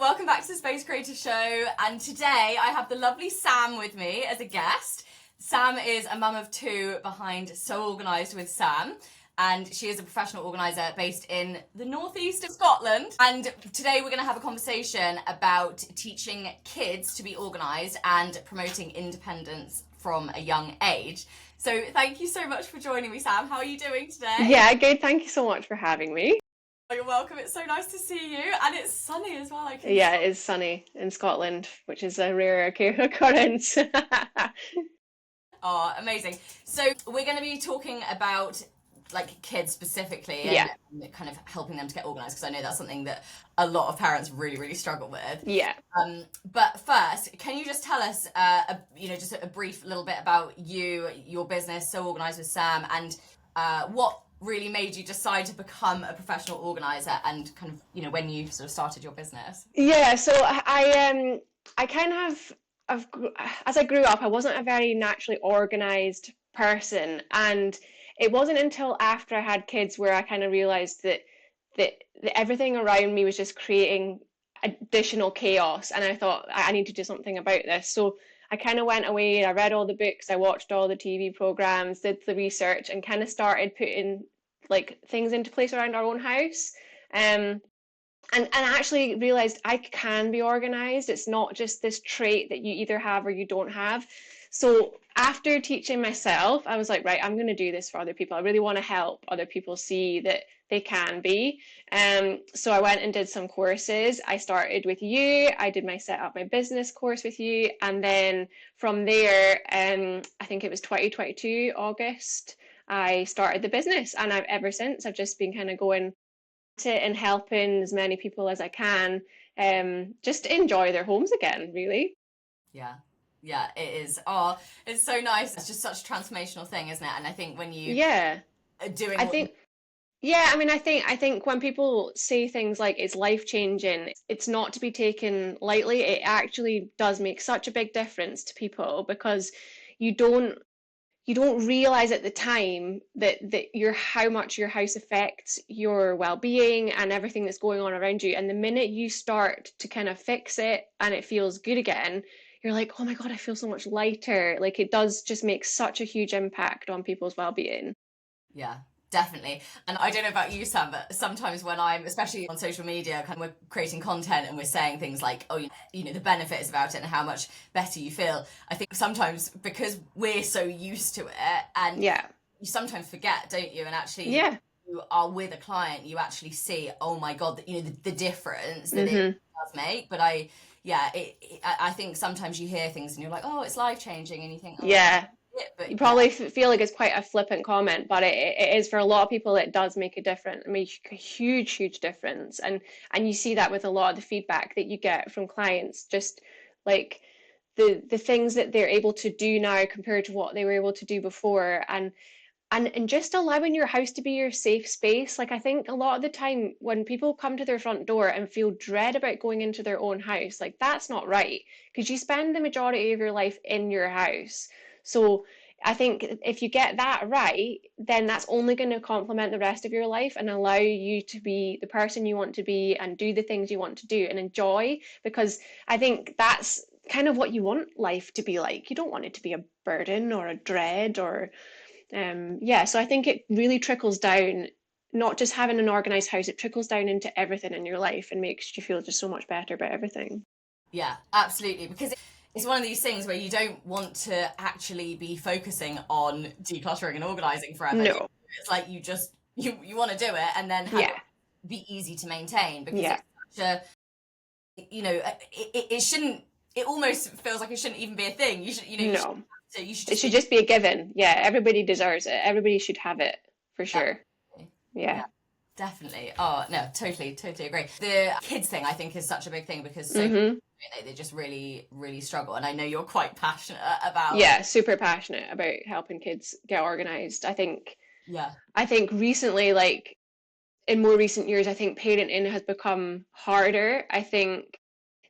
welcome back to the Space Creator Show, and today I have the lovely Sam with me as a guest. Sam is a mum of two behind So Organised with Sam, and she is a professional organiser based in the northeast of Scotland. And today we're going to have a conversation about teaching kids to be organised and promoting independence from a young age. So thank you so much for joining me, Sam. How are you doing today? Yeah, good. Thank you so much for having me. Oh, you're welcome. It's so nice to see you, and it's sunny as well. Yeah, it is sunny in Scotland, which is a rare occurrence. Oh, amazing. So we're going to be talking about like kids specifically and Yeah. kind of helping them to get organised, because I know that's something that a lot of parents really struggle with. Yeah. But first, can you just tell us, just a brief little bit about you, your business, So Organised with Sam, and what really made you decide to become a professional organizer, and kind of, when you sort of started your business? Yeah, so I kind of as I grew up, I wasn't a very naturally organized person, and it wasn't until after I had kids where I kind of realized that everything around me was just creating additional chaos, and I thought I need to do something about this. So I kind of went away, I read all the books, I watched all the TV programs, did the research, and kind of started putting like things into place around our own house. And actually realized I can be organized. It's not just this trait that you either have or you don't have. So after teaching myself, I was like, right, I'm going to do this for other people. I really want to help other people see that they can be. So I went and did some courses. I started with you. I did my Set Up My Business course with you. And then from there, I think it was 2022, August, I started the business. And ever since, I've just been kind of going to and helping as many people as I can, just to enjoy their homes again, really. Yeah, it is. Oh, it's so nice. It's just such a transformational thing, isn't it? And I think when you Yeah, are doing I what you... think, yeah, I mean, I think when people say things like it's life changing, it's not to be taken lightly. It actually does make such a big difference to people, because you don't you don't realize at the time that your how much your house affects your well-being and everything that's going on around you. And the minute you start to kind of fix it and it feels good again, you're like, oh my God, I feel so much lighter. Like, it does just make such a huge impact on people's well-being. Yeah, definitely. And I don't know about you, Sam, but sometimes when I'm, especially on social media, kind of we're creating content and we're saying things like, oh, the benefits about it and how much better you feel. I think sometimes because we're so used to it, and Yeah. you sometimes forget, don't you? And actually, Yeah. you are with a client, you actually see, oh my God, the difference that it Mm-hmm. does make. But I think sometimes you hear things and you're like, oh, it's life changing, and you think, oh, Yeah. but You probably feel like it's quite a flippant comment, but it is for a lot of people. It does make a difference. I mean, a huge difference, and you see that with a lot of the feedback that you get from clients. Just like the things that they're able to do now compared to what they were able to do before, and just allowing your house to be your safe space. Like, I think a lot of the time when people come to their front door and feel dread about going into their own house, like, that's not right, because you spend the majority of your life in your house. So I think if you get that right, then that's only going to complement the rest of your life and allow you to be the person you want to be and do the things you want to do and enjoy. Because I think that's kind of what you want life to be like. You don't want it to be a burden or a dread or yeah, so I think it really trickles down, not just having an organized house, it trickles down into everything in your life and makes you feel just so much better about everything. yeah, absolutely. Because it's one of these things where you don't want to actually be focusing on decluttering and organizing forever. No. It's like you want to do it and then have Yeah. it be easy to maintain, because Yeah. it's such it shouldn't, it almost feels like it shouldn't even be a thing. No. You should It just should be... just be a given. Yeah, everybody deserves it. Everybody should have it for sure. Definitely. Yeah. Yeah, definitely. Oh no, totally agree. The kids thing, I think, is such a big thing, because so Mm-hmm. they just really struggle, and I know you're quite passionate about... Yeah, super passionate about helping kids get organized. Yeah. I think recently, like in more recent years, I think parenting has become harder. I think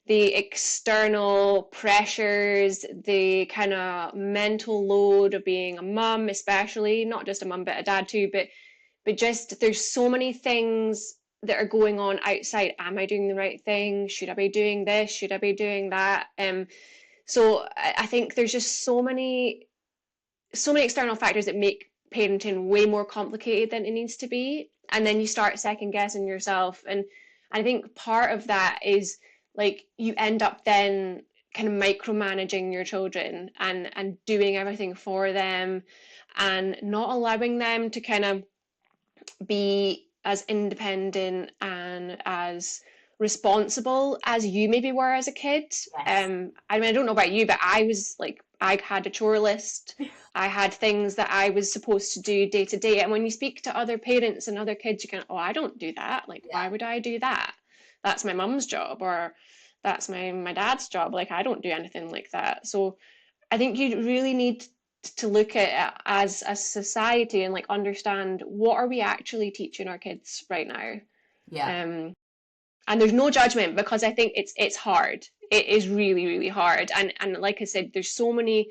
the external pressures, the kind of mental load of being a mum, especially not just a mum but a dad too, but just there's so many things that are going on outside. Am I doing the right thing? Should I be doing this? Should I be doing that? So I think there's just so many external factors that make parenting way more complicated than it needs to be. And then you start second guessing yourself. And I think part of that is like you end up then kind of micromanaging your children and doing everything for them and not allowing them to kind of be as independent and as responsible as you maybe were as a kid. Yes. I mean, I don't know about you, but I was like, I had a chore list. I had things that I was supposed to do day to day. And when you speak to other parents and other kids, you can, oh, I don't do that. Like, why would I do that? That's my mum's job, or that's my dad's job. Like, I don't do anything like that. So I think you really need to look at it as a society and like understand what are we actually teaching our kids right now. And there's no judgment, because I think it's hard. It is really, really hard. And like I said, there's so many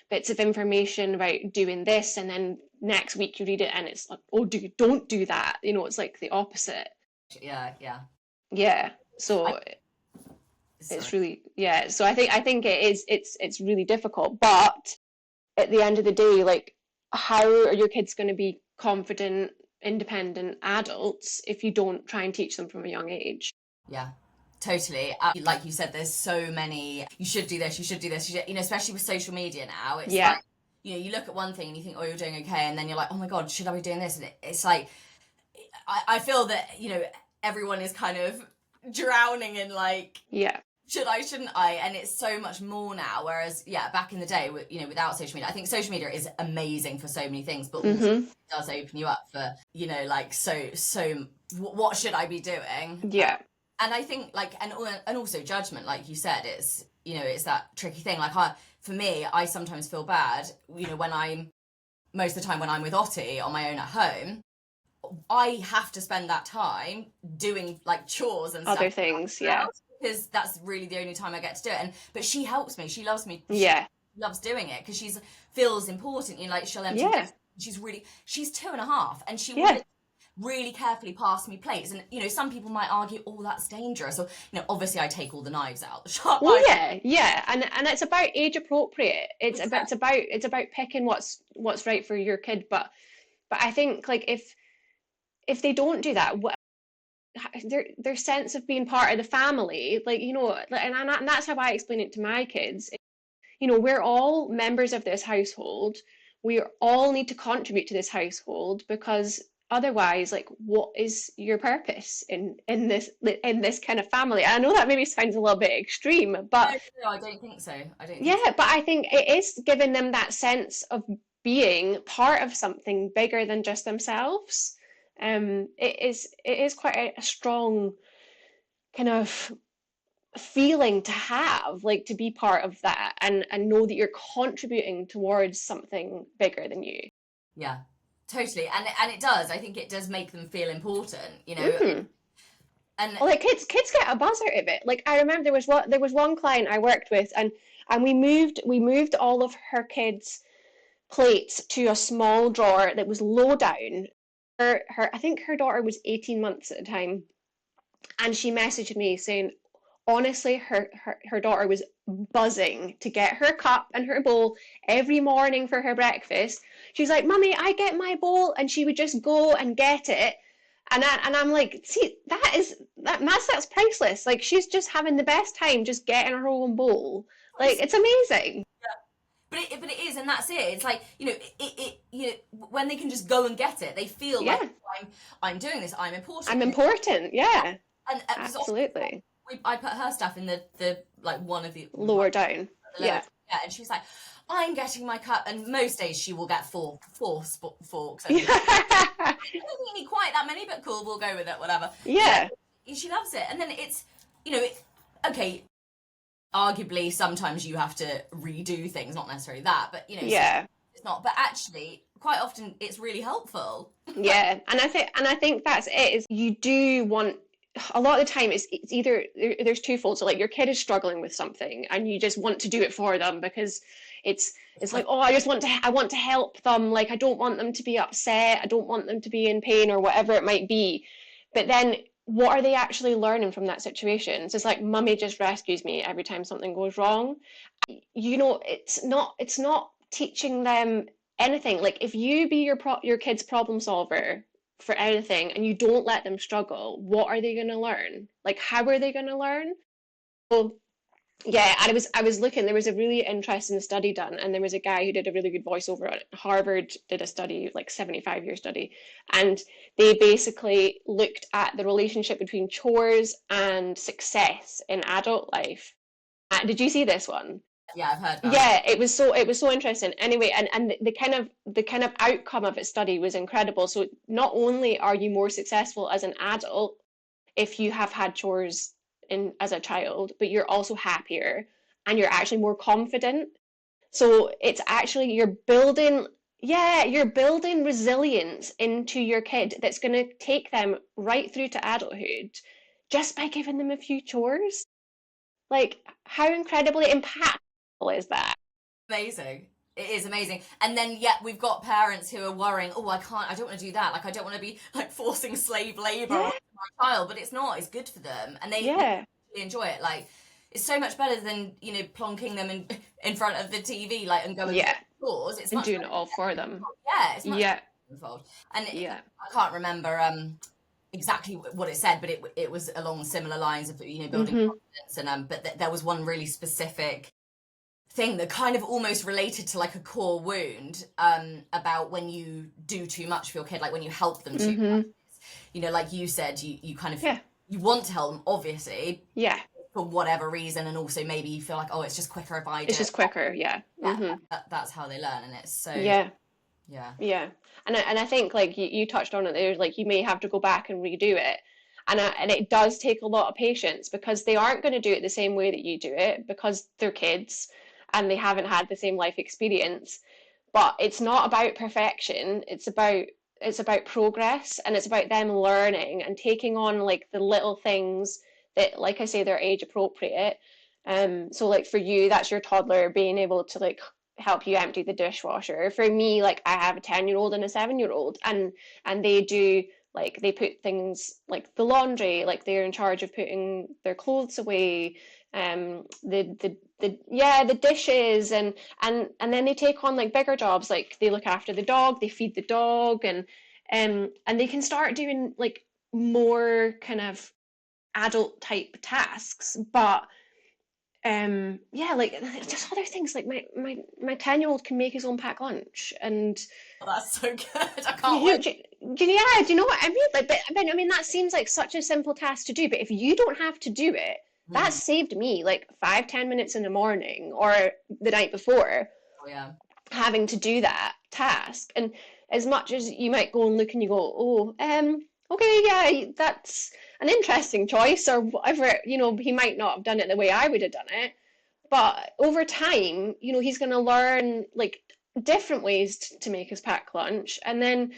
bits of information about doing this, and then next week you read it and it's like, oh, don't do that. You know, it's like the opposite. Yeah. So it's really, so I think it's really difficult, but at the end of the day, like, how are your kids going to be confident, independent adults if you don't try and teach them from a young age? Yeah, totally. Like you said, there's so many, you should do this, you know, especially with social media now. It's like, you know, you look at one thing and you think, oh, you're doing okay. And then you're like, oh my God, should I be doing this? And it's like, I feel that, you know, everyone is kind of drowning in like, should I, shouldn't I? And it's so much more now. Whereas, back in the day, you know, without social media, I think social media is amazing for so many things, but also it does open you up for, you know, like, so what should I be doing? Yeah. And I think like, and also judgment, like you said, it's, you know, it's that tricky thing. Like for me, I sometimes feel bad, you know, most of the time when I'm with Otti on my own at home, I have to spend that time doing like chores and other things, because that's really the only time I get to do it. But she helps me. She loves me. She loves doing it because she feels important. You know, like she'll empty. She's 2.5, and she will really carefully pass me plates. And you know, some people might argue, oh, that's dangerous. Or you know, obviously I take all the knives out. The sharp knives. And it's about age appropriate. It's about picking what's right for your kid. But I think like if they don't do that, their sense of being part of the family, like, you know, and that's how I explain it to my kids. You know, we're all members of this household. We all need to contribute to this household, because otherwise, like, what is your purpose in this kind of family? I know that maybe sounds a little bit extreme, but no, I don't think so. But I think it is giving them that sense of being part of something bigger than just themselves. It is quite a strong kind of feeling to have, like, to be part of that and know that you're contributing towards something bigger than you. Yeah, totally. And it does. I think it does make them feel important, you know. And well, like kids get a buzz out of it. Like, I remember there was one client I worked with, and we moved all of her kids' plates to a small drawer that was low down. I think her daughter was 18 months at the time, and she messaged me saying, honestly, her daughter was buzzing to get her cup and her bowl every morning for her breakfast. She's like, Mummy, I get my bowl, and she would just go and get it. And I'm like, see, that's priceless. Like, she's just having the best time just getting her own bowl. Like, it's amazing. But it is, and that's it. It's like, you know, you know, when they can just go and get it, they feel like I'm doing this. I'm important. I'm important. Yeah. And absolutely. I put her stuff in the like one of the lower down. Yeah. And she's like, I'm getting my cup, and most days she will get four forks. I don't need quite that many, but cool, we'll go with it, whatever. Yeah. She loves it, and then it's, you know, okay. Arguably, sometimes you have to redo things, not necessarily that, but you know, it's not. But actually, quite often, it's really helpful. Yeah, and I think that's it. Is you do want, a lot of the time it's either there's twofold. So like, your kid is struggling with something, and you just want to do it for them because it's like, oh, I want to help them. Like, I don't want them to be upset. I don't want them to be in pain or whatever it might be. But then what are they actually learning from that situation? So it's like mummy just rescues me every time something goes wrong. It's not teaching them anything. Like if you be your kid's problem solver for anything and you don't let them struggle, what are they going to learn? Like how are they going to learn? Well, yeah, and I was looking, there was a really interesting study done, and there was a guy who did a really good voiceover on it. Harvard did a study, like 75-year study, and they basically looked at the relationship between chores and success in adult life. Did you see this one? Yeah, I've heard about it. Yeah, it was so interesting. Anyway, and the kind of outcome of its study was incredible. So not only are you more successful as an adult if you have had chores in as a child, but you're also happier and you're actually more confident. So it's actually you're building resilience into your kid that's going to take them right through to adulthood just by giving them a few chores. Like, how incredibly impactful is that? Amazing. It is amazing. And then yet we've got parents who are worrying, oh, I don't want to do that. Like I don't want to be like forcing slave labor Yeah, on my child, but it's not. It's good for them. And they yeah, really enjoy it. Like it's so much better than, plonking them in front of the TV, like and going yeah, chores. It's and much doing better. it all for them. Yeah, it's much Yeah, better involved. And yeah. I can't remember exactly what it said, but it was along similar lines of, building Hmm. confidence. And but there was one really specific thing that kind of almost related to like a core wound, about when you do too much for your kid, like when you help them too much. Hmm. Like you said, you kind of Yeah, you want to help them, obviously, yeah. for whatever reason, and also maybe you feel like, oh, it's just quicker if I do It's it. just quicker. Yeah. Yeah, Hmm. that's how they learn, and it's so, Yeah. yeah. Yeah, and I think like you touched on it there, like you may have to go back and redo it, and it does take a lot of patience because they aren't going to do it the same way that you do it because they're kids and they haven't had the same life experience. But it's not about perfection. It's about progress and it's about them learning and taking on like the little things that, like I say, they're age appropriate. So like for you, that's your toddler being able to like help you empty the dishwasher. For me, like I have a 10-year-old and a 7-year-old and they do like they put things like the laundry, like they're in charge of putting their clothes away, the dishes and then they take on like bigger jobs, like they look after the dog, they feed the dog and they can start doing like more kind of adult type tasks. But yeah, like just other things like my 10-year-old can make his own packed lunch and Oh, that's so good. I can't you, wait. do, yeah, do you know what I mean? Like, but I mean, that seems like such a simple task to do, but if you don't have to do it, that Mm. saved me like 5-10 minutes in the morning or the night before Oh, yeah. having to do that task. And as much as you might go and look and you go, oh, okay, yeah, that's an interesting choice or whatever, he might not have done it the way I would have done it. But over time, he's going to learn like different ways to make his packed lunch. And then,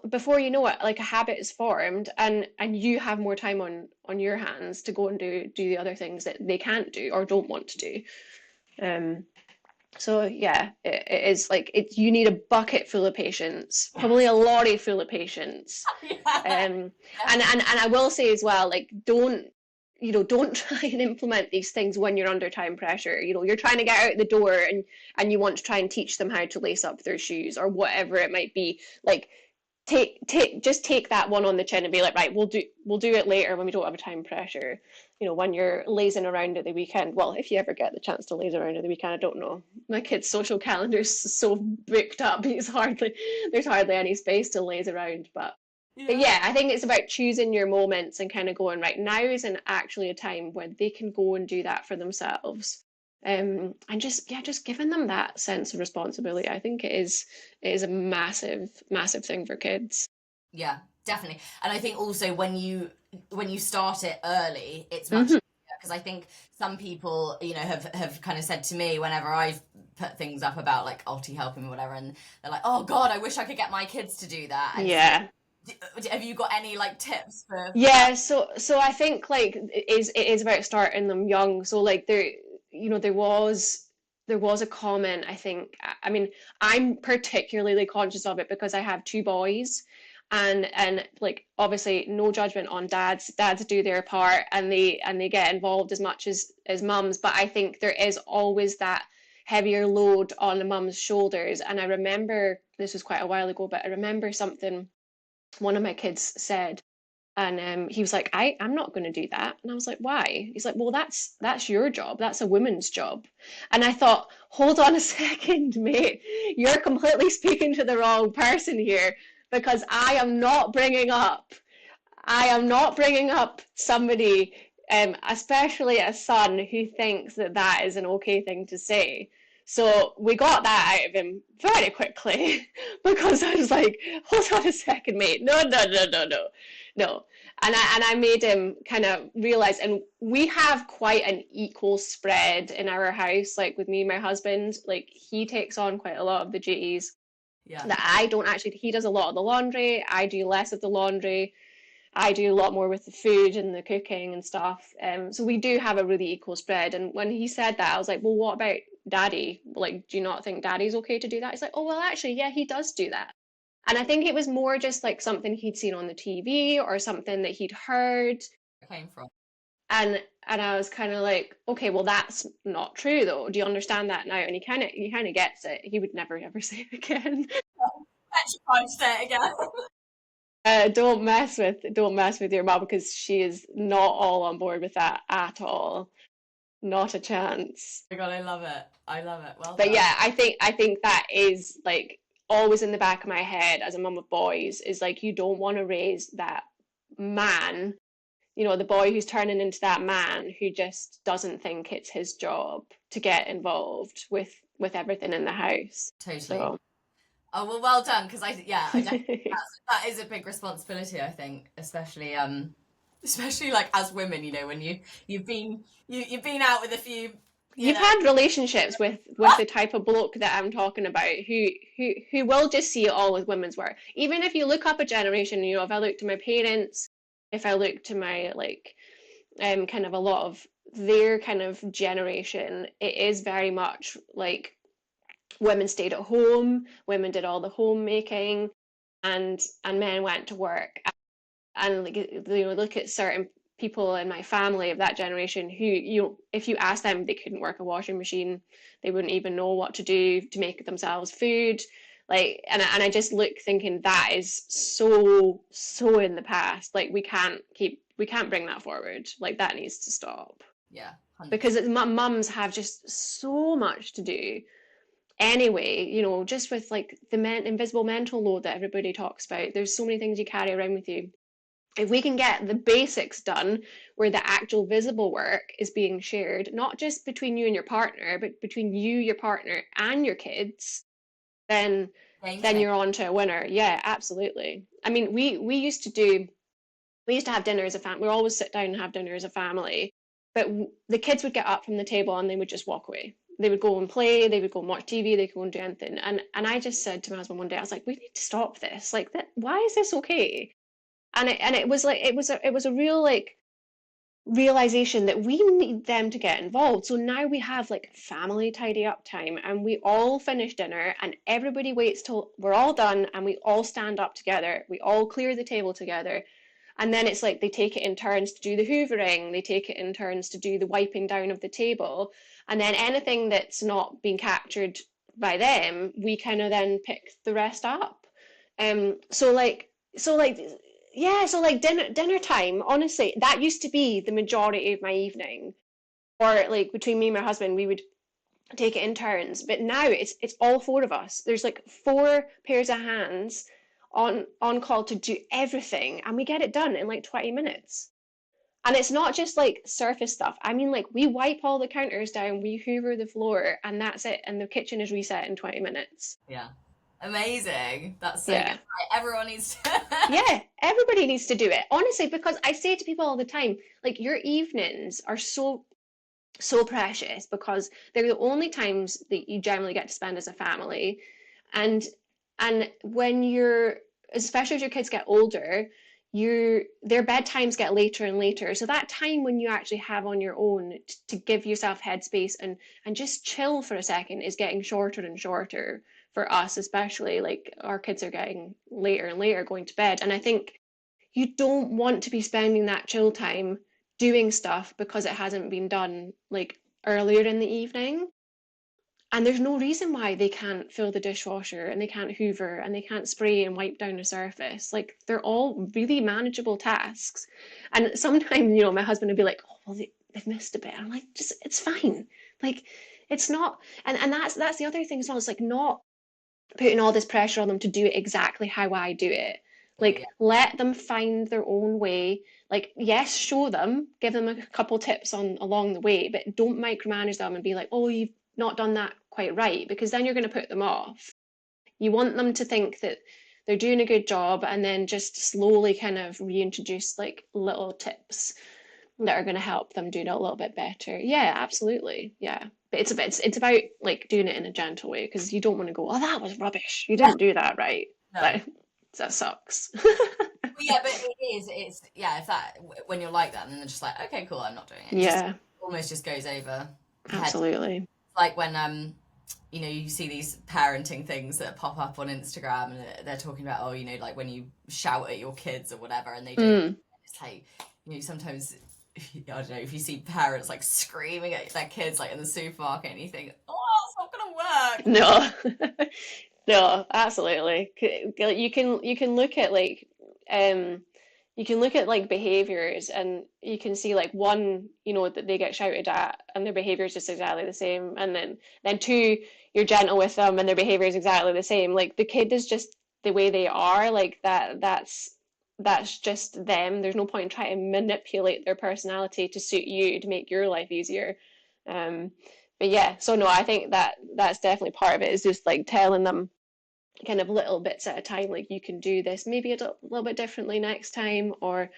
before you know it, like a habit is formed and you have more time on your hands to go and do the other things that they can't do or don't want to do. Um, so yeah, it is like you need a bucket full of patience, probably a lorry full of patience. Yeah. And I will say as well, like don't try and implement these things when you're under time pressure. You're trying to get out the door and you want to try and teach them how to lace up their shoes or whatever it might be. Like just take that one on the chin and be like, right, we'll do it later when we don't have a time pressure. When you're lazing around at the weekend. Well, if you ever get the chance to laze around at the weekend, I don't know. My kid's social calendar's so booked up. There's hardly any space to laze around. But Yeah. yeah, I think it's about choosing your moments and kind of going, right, now isn't actually a time when they can go and do that for themselves. And just giving them that sense of responsibility. I think it is a massive, massive thing for kids. Yeah, definitely. And I think also when you start it early, it's much Hmm. easier because I think some people, have kind of said to me whenever I've put things up about like Alti helping or whatever, and they're like, "Oh God, I wish I could get my kids to do that." And so, Yeah. have you got any like tips for that? Yeah, so I think like it is about starting them young. So like there was a comment, I think. I mean, I'm particularly conscious of it because I have two boys and like obviously no judgment on dads. Dads do their part and they get involved as much as mums, but I think there is always that heavier load on the mum's shoulders. And I remember, this was quite a while ago, but I remember something one of my kids said, and he was like, I'm not going to do that. And I was like, why? He's like, well, that's your job. That's a woman's job. And I thought, hold on a second, mate. You're completely speaking to the wrong person here, because I am not bringing up somebody, especially a son, who thinks that that is an okay thing to say. So we got that out of him very quickly because I was like, hold on a second, mate. No, no, no, no, no, no. And I made him kind of realize, and we have quite an equal spread in our house, like with me and my husband, like he takes on quite a lot of the duties that I don't actually. He does a lot of the laundry, I do less of the laundry. I do a lot more with the food and the cooking and stuff. So we do have a really equal spread. And when he said that, I was like, well, what about daddy? Like, do you not think daddy's okay to do that? He's like, oh, well, actually, yeah, he does do that. And I think it was more just like something he'd seen on the TV or something that he'd heard. Came from. And I was kind of like, okay, well, that's not true though. Do you understand that now? And he kind of gets it. He would never ever say it again. Petrified to say it again. Don't mess with your mom, because she is not all on board with that at all. Not a chance. Oh my God, I love it. I love it. Well But done. yeah, I think that is like always in the back of my head as a mum of boys, is like you don't want to raise that man, the boy who's turning into that man who just doesn't think it's his job to get involved with everything in the house. Totally. So Oh well done, because I definitely, that is a big responsibility, I think, especially like as women, when you've been out with a few, you've had relationships with the type of bloke that I'm talking about, who will just see it all as women's work. Even if you look up a generation, if I look to my parents, if I look to my kind of a lot of their kind of generation, it is very much like women stayed at home, women did all the homemaking, and men went to work. And look at certain people in my family of that generation who, if you ask them, they couldn't work a washing machine, they wouldn't even know what to do to make themselves food. Like, and I just look thinking that is so in the past. Like we can't bring that forward. Like that needs to stop. Yeah, 100%. Because mums have just so much to do anyway, just with like the invisible mental load that everybody talks about. There's so many things you carry around with you. If we can get the basics done, where the actual visible work is being shared, not just between you and your partner, but between you, your partner, and your kids, then you're on to a winner. Yeah, absolutely. I mean, we used to have dinner as a family. We always sit down and have dinner as a family, but the kids would get up from the table and they would just walk away. They would go and play, they would go and watch TV, they could go and do anything. And I just said to my husband one day, I was like, we need to stop this. Like, why is this okay? And it was like, it was a real like realization that we need them to get involved. So now we have like family tidy up time, and we all finish dinner and everybody waits till we're all done and we all stand up together. We all clear the table together. And then it's like they take it in turns to do the hoovering, they take it in turns to do the wiping down of the table. And then anything that's not been captured by them, we kind of then pick the rest up. So like dinner time, honestly, that used to be the majority of my evening. Or like between me and my husband, we would take it in turns. But now it's all four of us. There's like 4 pairs of hands on call to do everything, and we get it done in like 20 minutes. And it's not just like surface stuff. I mean, like we wipe all the counters down, we hoover the floor, and that's it. And the kitchen is reset in 20 minutes. Yeah. Amazing. That's so good. Right. Everyone needs to. Yeah, everybody needs to do it. Honestly, because I say to people all the time, like your evenings are so precious, because they're the only times that you generally get to spend as a family. And when especially as your kids get older, their bedtimes get later and later. So that time when you actually have on your own to give yourself headspace and just chill for a second is getting shorter and shorter for us, especially, like our kids are getting later and later going to bed. And I think you don't want to be spending that chill time doing stuff because it hasn't been done like earlier in the evening. And there's no reason why they can't fill the dishwasher and they can't hoover and they can't spray and wipe down a surface. Like they're all really manageable tasks. And sometimes, my husband would be like, "Oh, well, they've missed a bit." I'm like, just it's fine. Like it's not, and that's the other thing as well. It's like not putting all this pressure on them to do it exactly how I do it. Yeah. Like let them find their own way. Like yes, show them, give them a couple tips on along the way, but don't micromanage them and be like, "Oh, you've not done that quite right," because then you're going to put them off. You want them to think that they're doing a good job and then just slowly kind of reintroduce like little tips that are going to help them do it a little bit better. Yeah, absolutely. Yeah. But it's about like doing it in a gentle way, because you don't want to go, "Oh, that was rubbish. You didn't do that right." No. That sucks. Well, yeah, but it's yeah, if that when you're like that, and then they're just like, okay, cool, I'm not doing it. It just Yeah, almost just goes over head. absolutely. Like when you see these parenting things that pop up on Instagram and they're talking about, like when you shout at your kids or whatever and they don't, it's like, sometimes, I don't know, if you see parents like screaming at their kids like in the supermarket and you think, oh, it's not gonna work. No. No, absolutely. You can look at like um behaviors, and you can see like one, that they get shouted at and their behavior is just exactly the same, and then two, you're gentle with them and their behavior is exactly the same. Like the kid is just the way they are, like that's just them. There's no point in trying to manipulate their personality to suit you to make your life easier. Um, but yeah, so no, I think that's definitely part of it, is just like telling them kind of little bits at a time, like you can do this maybe a little bit differently next time, or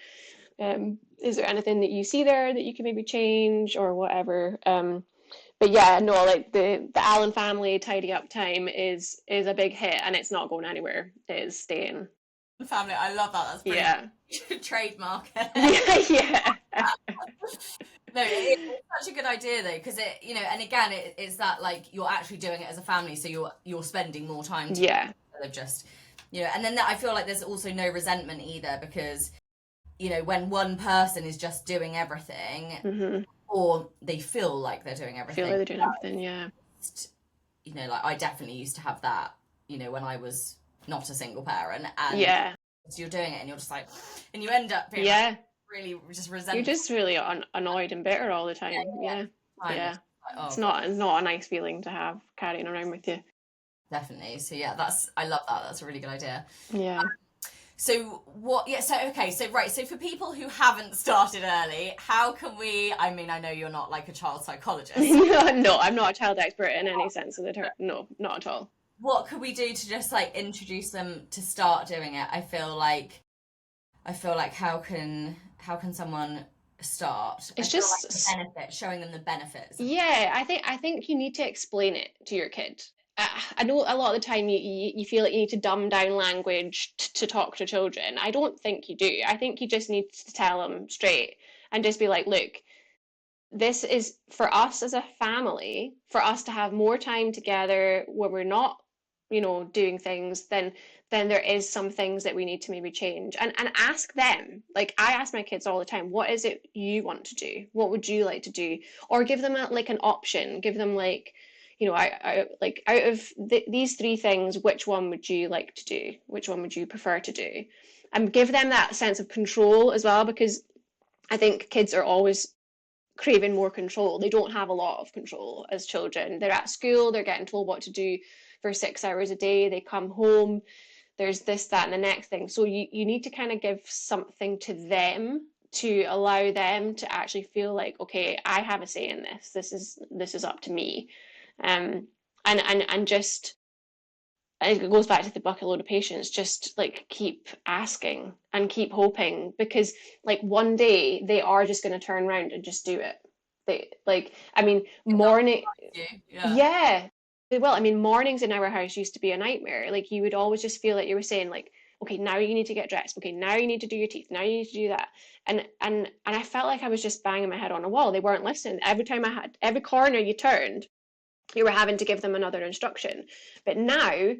is there anything that you see there that you can maybe change or whatever. But yeah, no, like the Allen family tidy up time is a big hit, and it's not going anywhere. It is staying. Family, I love that. That's brilliant. Yeah. You should trademark it. Yeah. No, it's such a good idea though, because and again, it's that like you're actually doing it as a family, so you're spending more time together Yeah. instead of just, and then I feel like there's also no resentment either, because when one person is just doing everything, Mm-hmm. or they feel like they're doing everything, Feel like they're doing everything. Yeah. like I definitely used to have that, when I was not a single parent, and Yeah. so you're doing it and you're just like, and you end up being Yeah. really just resentful. You're just really annoyed and bitter all the time. Yeah. Yeah. Like, oh, It's not a nice feeling to have carrying around with you. definitely. So yeah, I love that. That's a really good idea. Yeah. So what? Yeah. So okay. So right. So for people who haven't started early, how can we? I mean, I know you're not like a child psychologist. No, I'm not a child expert in any sense of the term. No, not at all. What could we do to just like introduce them to start doing it? I feel like how can someone start? It's like just the benefit, showing them the benefits. Yeah, I think you need to explain it to your kid. I know a lot of the time you feel like you need to dumb down language to talk to children. I don't think you do. I think you just need to tell them straight and just be like, "Look, this is for us as a family, for us to have more time together where we're not, doing things, then there is some things that we need to maybe change." And ask them. Like I ask my kids all the time, "What is it you want to do? What would you like to do?" Or give them like an option. Give them like, I like out of these three things, which one would you like to do? Which one would you prefer to do? And give them that sense of control as well, because I think kids are always craving more control. They don't have a lot of control as children. They're at school, they're getting told what to do for 6 hours a day. They come home, there's this, that, and the next thing. So you need to kind of give something to them to allow them to actually feel like, okay, I have a say in this. This is up to me. And just, it goes back to the bucket load of patience. Just like keep asking and keep hoping, because like one day they are just going to turn around and just do it. They like, I mean, morning, yeah, they will. I mean, mornings in our house used to be a nightmare. Like you would always just feel like you were saying like, okay, now you need to get dressed. Okay, now you need to do your teeth. Now you need to do that. And I felt like I was just banging my head on a wall. They weren't listening. Every time every corner you turned, you were having to give them another instruction. But now,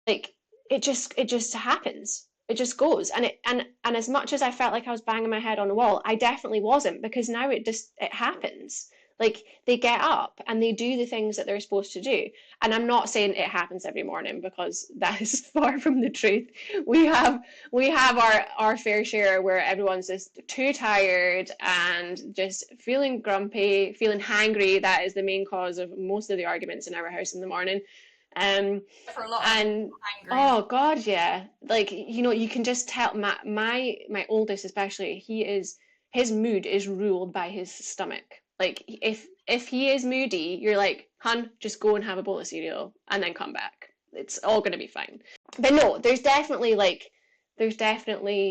like, it just happens. It just goes. And as much as I felt like I was banging my head on the wall, I definitely wasn't, because now it happens. Like, they get up and they do the things that they're supposed to do. And I'm not saying it happens every morning, because that is far from the truth. We have our fair share where everyone's just too tired and just feeling grumpy, feeling hangry. That is the main cause of most of the arguments in our house in the morning. Um, For a lot of and angry. oh God, yeah. Like, you can just tell my oldest especially, his mood is ruled by his stomach. Like, if he is moody, you're like, hun, just go and have a bowl of cereal and then come back. It's all gonna be fine. But no, there's definitely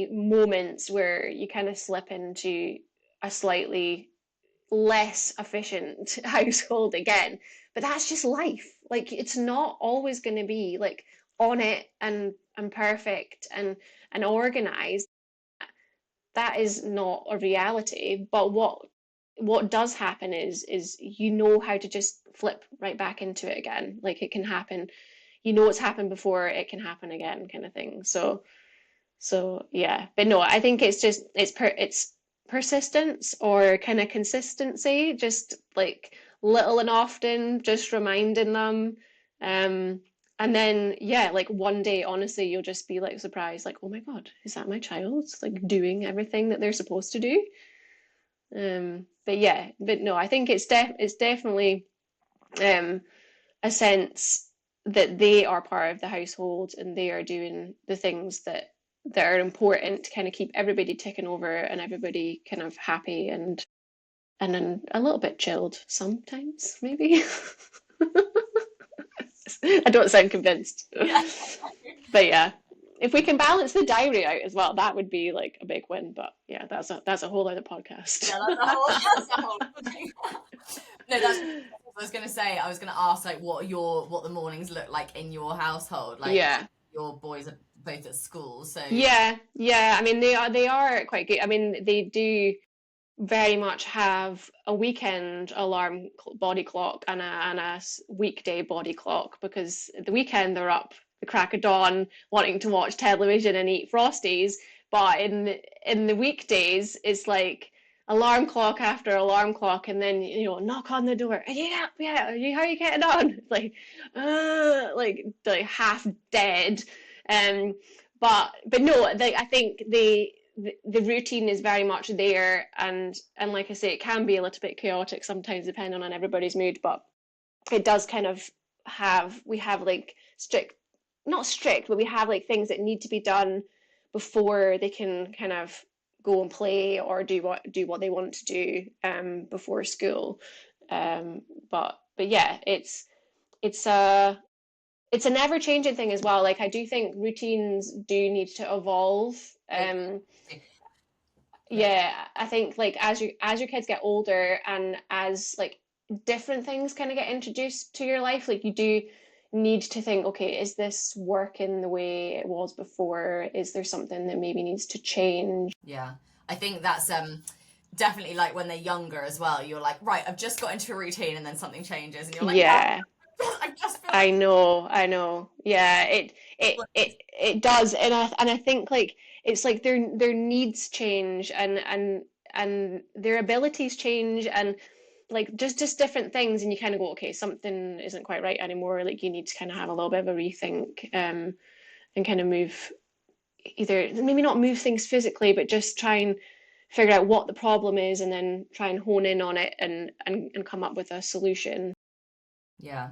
moments where you kind of slip into a slightly less efficient household again. But that's just life. Like, it's not always going to be like on it and perfect and organized. That is not a reality. But what does happen is how to just flip right back into it again. Like, it can happen. It's happened before, it can happen again, kind of thing. So yeah, but no, I think it's persistence or kind of consistency, just like little and often, just reminding them. Um, and then yeah, like one day, honestly, you'll just be like surprised, like, oh my God, is that my child like doing everything that they're supposed to do? But yeah, but no, I think it's definitely um a sense that they are part of the household and they are doing the things that are important to kind of keep everybody ticking over and everybody kind of happy and then a little bit chilled sometimes, maybe. I don't sound convinced. Yeah. But yeah, if we can balance the diary out as well, that would be like a big win. But yeah, that's a whole other podcast. Yeah, that's a whole thing. No, that's what I was gonna say. I was gonna ask like what the mornings look like in your household. Like Yeah. your boys are both at school, so Yeah. I mean, they are quite good. I mean, they do very much have a weekend alarm body clock and a weekday body clock, because the weekend they're up the crack of dawn wanting to watch television and eat Frosties, but in the weekdays it's like alarm clock after alarm clock, and then knock on the door. Yeah, yeah. How are you getting on? It's like half dead. Um, but no, I think the routine is very much there, and like I say, it can be a little bit chaotic sometimes depending on everybody's mood, but it does kind of we have like strict, not strict, but we have like things that need to be done before they can kind of go and play or do what they want to do before school. But yeah, it's a never changing thing as well. Like, I do think routines do need to evolve. they, yeah, Yeah, I think like as your kids get older and as like different things kind of get introduced to your life, like you do need to think, okay, is this working the way it was before? Is there something that maybe needs to change? yeah. I think that's definitely like when they're younger as well. You're like, right, I've just got into a routine, and then something changes, and you're like, oh, Yeah, I just feel like. I know. Yeah, it does, and I think like it's like their needs change and their abilities change, and like just different things, and you kind of go, okay, something isn't quite right anymore. Like, you need to kind of have a little bit of a rethink, and kind of move, either maybe not move things physically, but just try and figure out what the problem is, and then try and hone in on it and come up with a solution. Yeah,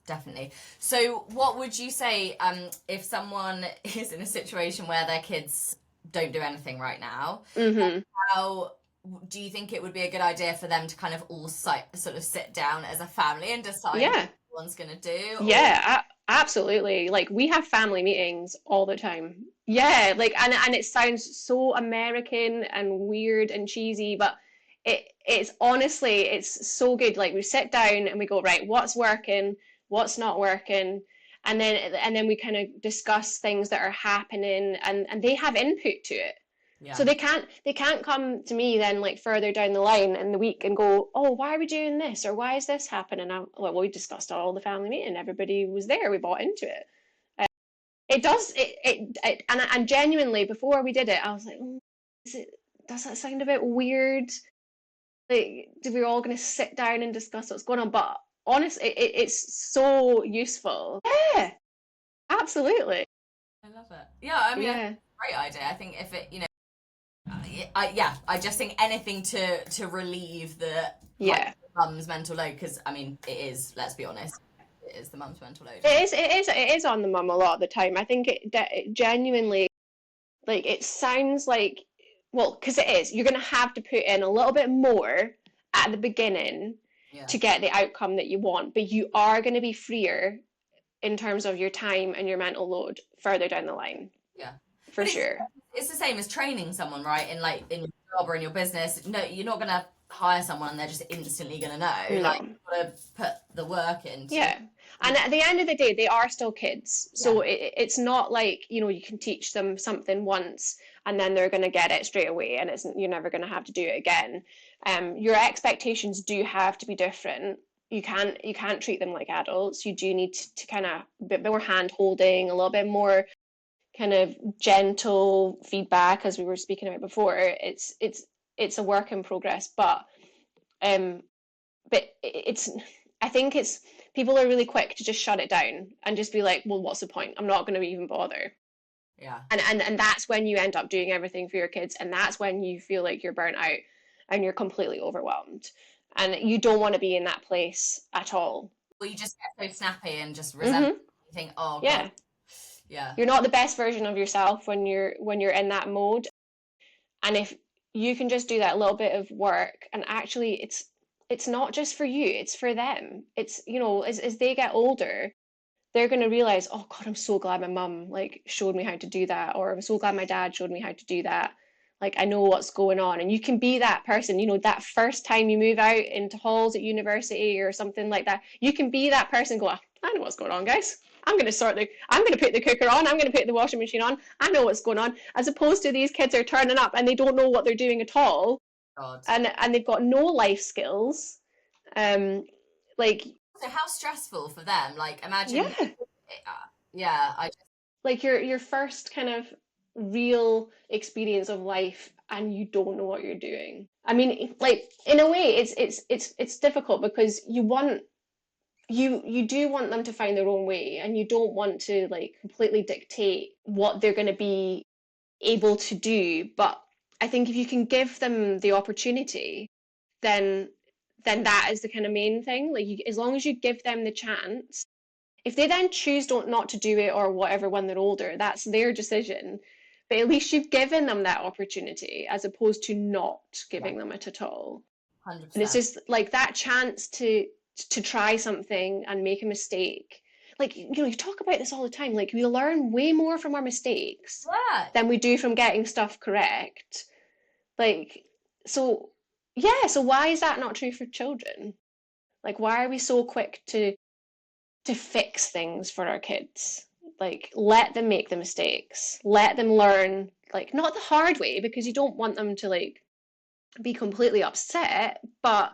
definitely. So, what would you say if someone is in a situation where their kids don't do anything right now? Hmm. How do you think it would be a good idea for them to kind of all sort of sit down as a family and decide what Yeah. everyone's going to do? Or Yeah, absolutely. Like, we have family meetings all the time. Yeah, like, and it sounds so American and weird and cheesy, but it's so good. Like, we sit down and we go, right, what's working, what's not working, and then we kind of discuss things that are happening, and they have input to it. So they can't come to me then like further down the line in the week and go, oh, why are we doing this, or why is this happening? I'm like, well, we discussed it all the family meeting, everybody was there, we bought into it. It does and genuinely before we did it I was like, does that sound a bit weird? Like, do we all going to sit down and discuss what's going on? But honestly, it's so useful. Yeah, absolutely. I love it. Yeah, I mean, I think Yeah, it's a great idea. I think if it, I just think anything to relieve the like yeah. mum's mental load, because I mean, it is. Let's be honest, it is the mum's mental load. It is on the mum a lot of the time. I think it genuinely, like, it sounds like, well, because it is. You're going to have to put in a little bit more at the beginning Yeah, to get the outcome that you want, but you are going to be freer in terms of your time and your mental load further down the line, yeah. for But sure. it's the same as training someone, right? In your job or in your business. No, you're not gonna hire someone and they're just instantly gonna know. Like, No. you've got to put the work into. Yeah. And at the end of the day, they are still kids. Yeah, So it's not like, you can teach them something once and then they're going to get it straight away and you're never going to have to do it again. Your expectations do have to be different. You can't treat them like adults. You do need to kind of a bit more hand holding, a little bit more kind of gentle feedback, as we were speaking about before. It's a work in progress, um but it's I think it's people are really quick to just shut it down and just be like, well, what's the point? I'm not going to even bother. yeah, And that's when you end up doing everything for your kids, and that's when you feel like you're burnt out and you're completely overwhelmed, and you don't want to be in that place at all. well, you just get so snappy and just resent. Mm-hmm. You think, oh god, Yeah, yeah, you're not the best version of yourself when you're in that mode. And if you can just do that little bit of work, and actually it's not just for you, it's for them. It's, as they get older, they're going to realize, oh God, I'm so glad my mum like showed me how to do that, or I'm so glad my dad showed me how to do that. Like, I know what's going on. And you can be that person, that first time you move out into halls at university or something like that. You can be that person, go, I know what's going on, guys. I'm going to put the cooker on. I'm going to put the washing machine on. I know what's going on. As opposed to these kids are turning up and they don't know what they're doing at all. god. And they've got no life skills. Like, So how stressful for them? Like, imagine, yeah, yeah, I just, like your first kind of real experience of life and you don't know what you're doing. I mean, like, in a way it's difficult because you do want them to find their own way, and you don't want to like completely dictate what they're going to be able to do. But I think if you can give them the opportunity, then that is the kind of main thing. Like, as long as you give them the chance, if they then choose don't not to do it or whatever when they're older, that's their decision. But at least you've given them that opportunity as opposed to not yeah, giving them it at all. And it's 100%. just like that chance to try something and make a mistake. Like, you talk about this all the time. Like, we learn way more from our mistakes Yeah, than we do from getting stuff correct. Like, so yeah, so why is that not true for children? Like, why are we so quick to fix things for our kids? Like, let them make the mistakes, let them learn, like, not the hard way, because you don't want them to like be completely upset, but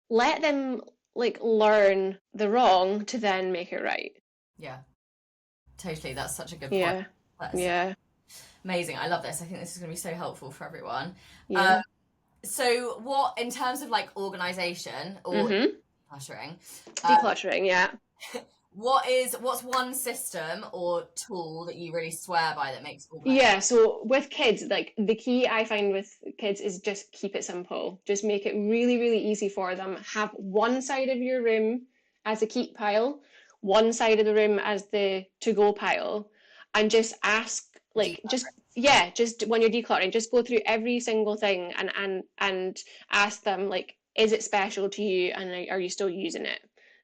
let them like learn the wrong to then make it right. yeah, totally. That's such a good point. Yeah, That's yeah, amazing. I love this. I think this is going to be so helpful for everyone. yeah. So, what in terms of like organization or Mm-hmm. cluttering, Decluttering, yeah. what's one system or tool that you really swear by that makes organization? Yeah, so with kids, like, the key I find with kids is just keep it simple. Just make it really, really easy for them. Have one side of your room as a keep pile, one side of the room as the to-go pile, and just ask, like, just, Decluttering. yeah, just when you're decluttering, just go through every single thing and ask them, like, is it special to you and are you still using it?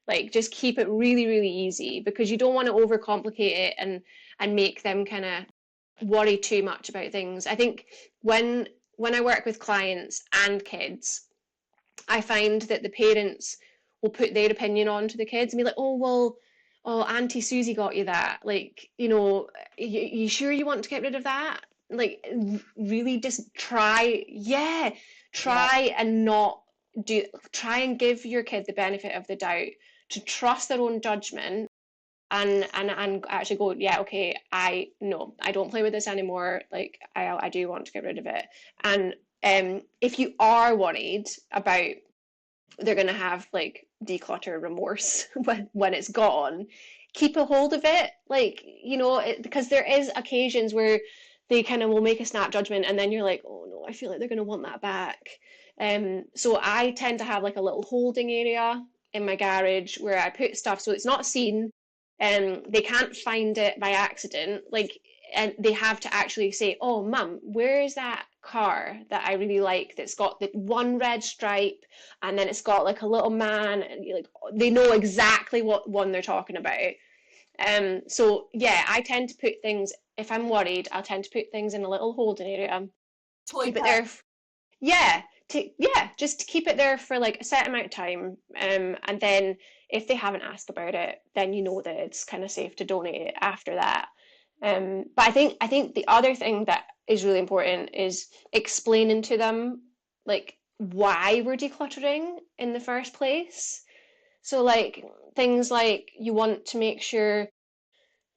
Like, just keep it really, really easy, because you don't want to overcomplicate it and make them kind of worry too much about things. I think when I work with clients and kids, I find that the parents will put their opinion on to the kids and be like, oh, well, oh, Auntie Susie got you that. Like, you sure you want to get rid of that? like really just try, Yeah. and not try and give your kid the benefit of the doubt, to trust their own judgment, and actually go, yeah, okay, I don't play with this anymore. Like I do want to get rid of it. And if you are worried about they're going to have like declutter remorse when it's gone, keep a hold of it. Like, because there is occasions where they kind of will make a snap judgment, and then you're like, oh no, I feel like they're going to want that back. So I tend to have like a little holding area in my garage where I put stuff so it's not seen. They can't find it by accident. Like, and they have to actually say, "Oh, mum, where is that car that I really like? That's got the one red stripe, and then it's got like a little man," and like they know exactly what one they're talking about. So yeah, I tend to put things, if I'm worried, I'll tend to put things in a little holding area, Toy keep it pet. there. Yeah, just to keep it there for like a set amount of time. And then if they haven't asked about it, then you know that it's kind of safe to donate it after that. But I think the other thing that is really important is explaining to them like why we're decluttering in the first place. So like things like you want to make sure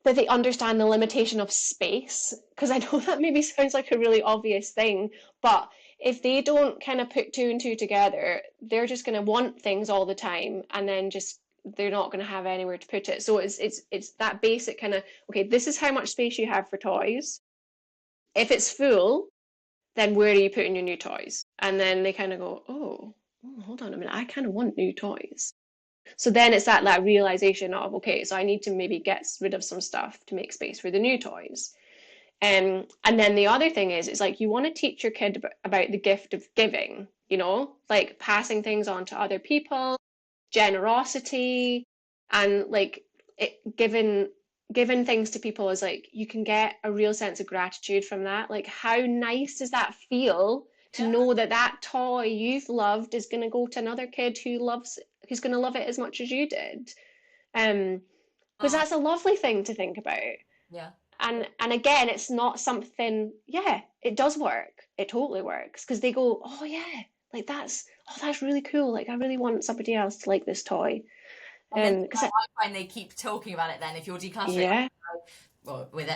that they understand the limitation of space, because I know that maybe sounds like a really obvious thing, but if they don't kind of put two and two together, they're just going to want things all the time, and then just they're not going to have anywhere to put it. So it's that basic kind of, okay, this is how much space you have for toys. If it's full, then where are you putting your new toys? And then they kind of go, oh, hold on a minute, I kind of want new toys. So then it's that realization of, okay, so I need to maybe get rid of some stuff to make space for the new toys. And then the other thing is, it's like you want to teach your kid about the gift of giving, like passing things on to other people, generosity, and like giving things to people is like you can get a real sense of gratitude from that. Like, how nice does that feel to Yeah. know that that toy you've loved is going to go to another kid who's going to love it as much as you did? Um, because Oh, that's a lovely thing to think about. yeah. And again, it's not something, yeah, it does work. It totally works because they go, oh yeah, like that's really cool. Like I really want somebody else to like this toy. And then Because I find they keep talking about it then if you're decluttering. yeah, Well, with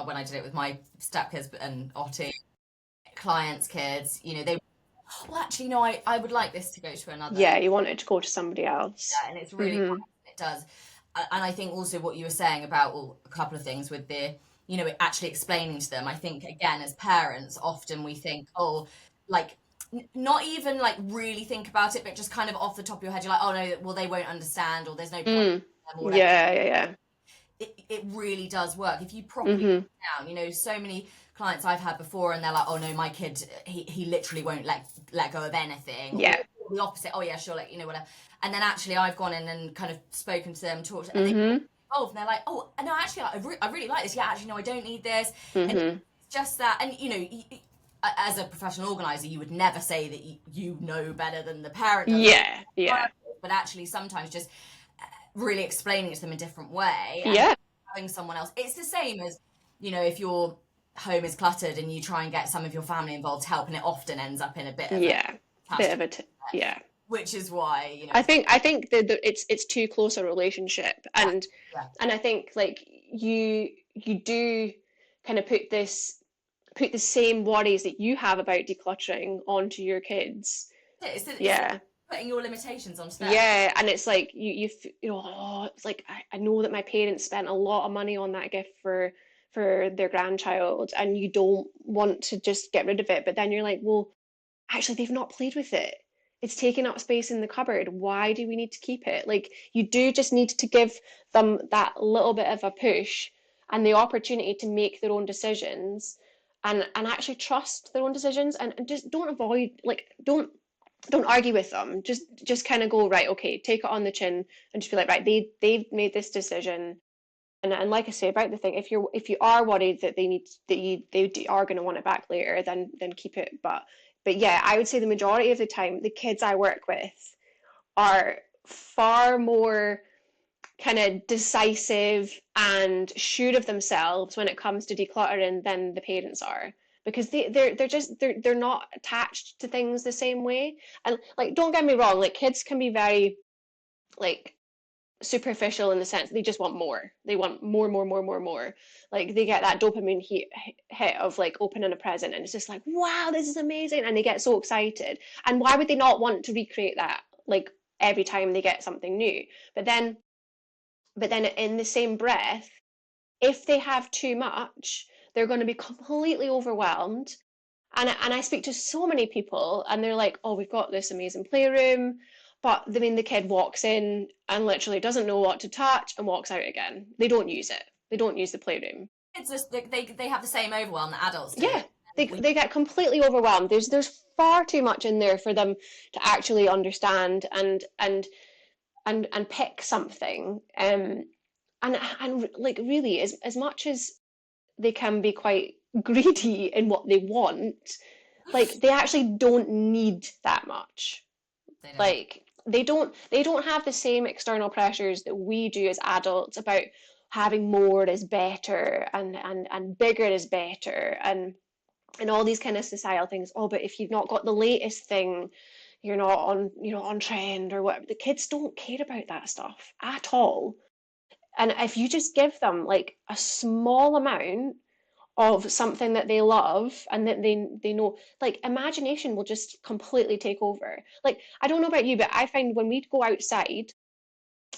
when I did it with my stepkids and Otti clients' kids, they well actually no, I would like this to go to another. yeah, you want it to go to somebody else. Yeah, and it's really Mm-hmm. nice. It does. And I think also what you were saying about, well, a couple of things with the, actually explaining to them. I think again, as parents, often we think, oh, like not even like really think about it, but just kind of off the top of your head, you're like, oh no, well they won't understand, or there's no point Mm. in them, or whatever. Yeah, yeah, yeah. It really does work if you properly Mm-hmm. put it down. So many clients I've had before, and they're like, "Oh no, my kid, he literally won't let go of anything," or Yeah. the opposite. "Oh yeah, sure, like whatever." And then actually, I've gone in and kind of spoken to them, talked, and they Mm-hmm. involved, and they're like, "Oh no, actually, I really like this. Yeah, actually, no, I don't need this." And Mm-hmm. it's just that, and as a professional organizer, you would never say that you know better than the parent does, Yeah, yeah, but actually, sometimes just really explaining it to them a different way and yeah, having someone else. It's the same as, if your home is cluttered and you try and get some of your family involved help, and it often ends up in a bit of a yeah. Bit of catastrophe, yeah. which is why, I think that it's too close a relationship, yeah, and yeah. I think like you do kind of put the same worries that you have about decluttering onto your kids. It's Yeah. putting your limitations onto them. Yeah, and it's like oh, it's like I know that my parents spent a lot of money on that gift for their grandchild, and you don't want to just get rid of it, but then you're like, well, actually they've not played with it. It's taking up space in the cupboard. Why do we need to keep it? Like, you do just need to give them that little bit of a push and the opportunity to make their own decisions, and actually trust their own decisions, and just don't avoid, like, don't argue with them. Just kind of go, right, okay, take it on the chin, and just be like, right, they've made this decision. And like I say about the thing, if you are worried that they are going to want it back later, then keep it. But yeah, I would say the majority of the time, the kids I work with are far more kind of decisive and sure of themselves when it comes to decluttering than the parents are, because they're not attached to things the same way. And like, don't get me wrong, like kids can be very like superficial in the sense they just want more. They want more, more, more, more, more. Like they get that dopamine hit of like opening a present, and it's just like, wow, this is amazing, and they get so excited. And why would they not want to recreate that like every time they get something new? But then in the same breath, if they have too much, they're going to be completely overwhelmed. And I speak to so many people, and they're like, oh, we've got this amazing playroom, but I mean, the kid walks in and literally doesn't know what to touch and walks out again. They don't use it. They don't use the playroom. It's just they have the same overwhelm that adults do. Yeah, they get completely overwhelmed. There's far too much in there for them to actually understand and pick something. And like really, as much as they can be quite greedy in what they want, like they actually don't need that much. They don't. Like they don't have the same external pressures that we do as adults about having more is better and bigger is better and all these kind of societal things. Oh, but if you've not got the latest thing, you're not on trend or whatever. The kids don't care about that stuff at all. And if you just give them like a small amount of something that they love and that they know, like imagination will just completely take over. Like I don't know about you, but I find when we go outside,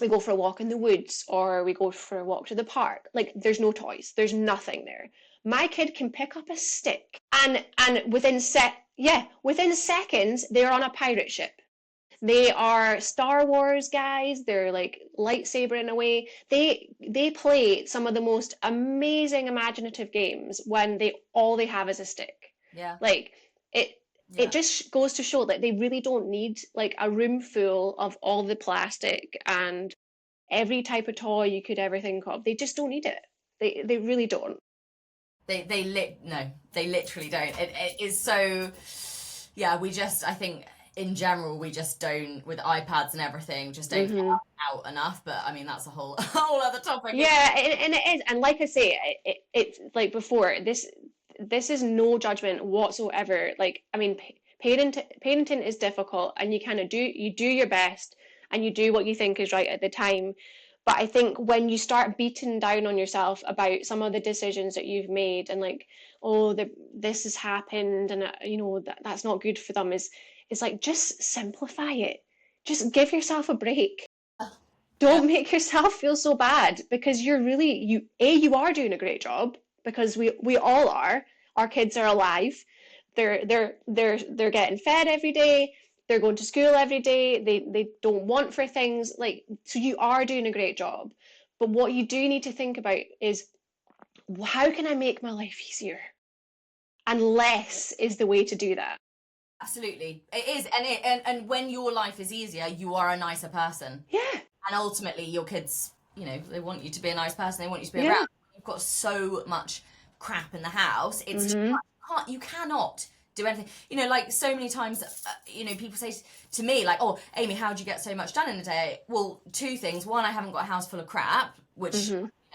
we go for a walk in the woods or we go for a walk to the park, like there's no toys, there's nothing there. My kid can pick up a stick and within seconds they're on a pirate ship. They are Star Wars guys. They're like lightsabering away. They play some of the most amazing imaginative games when they have is a stick. Yeah. Like it Yeah. it just goes to show that they really don't need like a room full of all the plastic and every type of toy you could ever think of. They just don't need it. They really don't. They literally don't. It is so, yeah, I think in general we just don't, with iPads and everything, just don't get out enough. But I mean that's a whole other topic. Yeah, and it is. And like I say, it's like before, this is no judgment whatsoever. Like, I mean, parenting is difficult, and you do your best, and you do what you think is right at the time. But I think when you start beating down on yourself about some of the decisions that you've made, and like, oh, this has happened, and that's not good for them, is like just simplify it. Just give yourself a break. Don't make yourself feel so bad, because you are doing a great job, because we all are. Our kids are alive. They're getting fed every day. They're going to school every day. They don't want for things, like, so you are doing a great job. But what you do need to think about is, how can I make my life easier? And less is the way to do that. Absolutely, it is. And when your life is easier, you are a nicer person. Yeah. And ultimately, your kids, they want you to be a nice person. They want you to be around. You've got so much crap in the house. It's you cannot do anything. Like so many times, people say to me, like, "Oh, Amy, how do you get so much done in a day?" Well, two things. One, I haven't got a house full of crap, which